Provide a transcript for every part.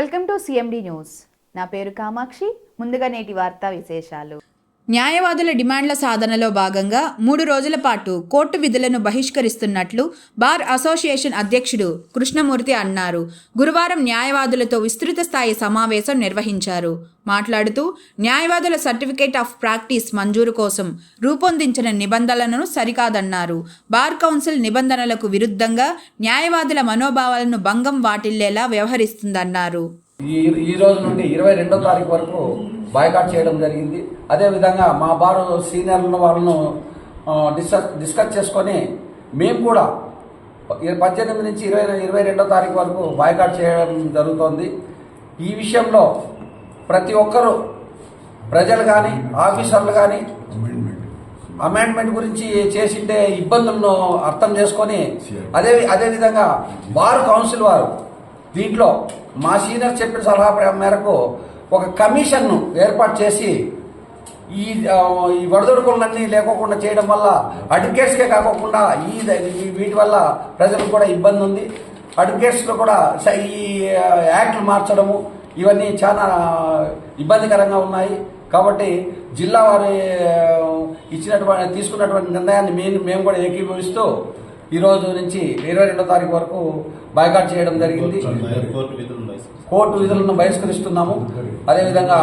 Welcome to CMD news. నా పేరు కామాక్షి. ముందుగా నేటి వార్తా విశేషాలు. న్యాయవాదుల డిమాండ్ల సాధనలో భాగంగా 3 రోజుల పాటు కోర్టు విధులను బహిష్కరిస్తున్నట్లు బార్ అసోసియేషన్ అధ్యక్షుడు కృష్ణమూర్తి అన్నారు. గురువారం న్యాయవాదులతో విస్తృత స్థాయి సమావేశం నిర్వహించారు. మాట్లాడుతూ న్యాయవాదుల సర్టిఫికేట్ ఆఫ్ ప్రాక్టీస్ మంజూరు కోసం రూపొందించిన నిబంధనలను సరికాదన్నారు. బార్ కౌన్సిల్ నిబంధనలకు విరుద్ధంగా న్యాయవాదుల మనోభావాలను భంగం వాటిల్లేలా వ్యవహరిస్తుందన్నారు. ఈ రోజు నుండి 22వ తారీఖు వరకు బాయ్కాట్ చేయడం జరిగింది. అదేవిధంగా మా బారు సీనియర్ల వాళ్ళను డిస్కస్ చేసుకొని మేము కూడా 18 నుంచి 22వ తారీఖు వరకు బాయ్కాట్ చేయడం జరుగుతోంది. ఈ విషయంలో ప్రతి ఒక్కరూ ప్రజలు కానీ ఆఫీసర్లు కానీ అమెండ్మెంట్ గురించి చేసిండే ఇబ్బందులను అర్థం చేసుకొని అదేవిధంగా బార్ కౌన్సిల్ వారు దీంట్లో మా సీనియర్ చెప్పిన సలహా మేరకు ఒక కమిషన్ను ఏర్పాటు చేసి ఈ వడదొడుకులన్నీ లేకోకుండా చేయడం వల్ల అడ్వకేట్స్కే కాకుండా వీటి వల్ల ప్రజలకు కూడా ఇబ్బంది ఉంది. అడ్వకేట్స్లో కూడా ఈ యాక్ట్లు మార్చడము ఇవన్నీ చాలా ఇబ్బందికరంగా ఉన్నాయి. కాబట్టి జిల్లా వారి తీసుకున్నటువంటి నిర్ణయాన్ని మేము కూడా ఏకీభవిస్తూ ఈ రోజు నుంచి 22వ తారీఖు వరకు బాయ్కాట్ చేయడం జరిగింది. కోర్టు విధులను బహిష్కరిస్తున్నాము. అదేవిధంగా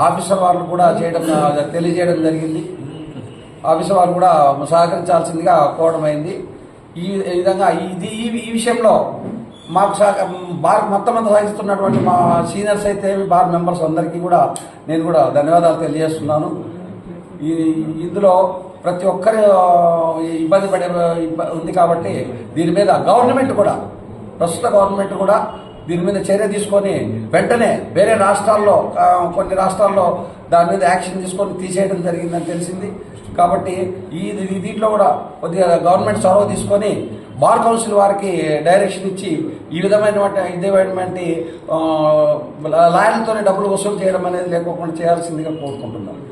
ఆఫీసర్ వాళ్ళు కూడా తెలియజేయడం జరిగింది. ఆఫీసర్ వాళ్ళు కూడా సహకరించాల్సిందిగా కోరడమైంది. ఈ విధంగా ఈ విషయంలో మాకు బార్ మొత్తం సహకరిస్తున్నటువంటి మా సీనియర్స్ అయితే బార్ మెంబర్స్ అందరికీ కూడా నేను కూడా ధన్యవాదాలు తెలియజేస్తున్నాను. ఇందులో ప్రతి ఒక్కరు ఇబ్బంది పడే ఉంది కాబట్టి దీని మీద ప్రస్తుత గవర్నమెంట్ కూడా దీని మీద చర్య తీసుకొని వెంటనే వేరే రాష్ట్రాల్లో కొన్ని రాష్ట్రాల్లో దాని మీద యాక్షన్ తీసుకొని తీసేయడం జరిగిందని తెలిసింది. కాబట్టి దీంట్లో కూడా కొద్దిగా గవర్నమెంట్ చొరవ తీసుకొని బార్ కౌన్సిల్ వారికి డైరెక్షన్ ఇచ్చి ఈ విధమైనటువంటి లాయర్లతోనే డబ్బులు వసూలు చేయడం అనేది లేకోకుండా చేయాల్సిందిగా కోరుకుంటున్నాను.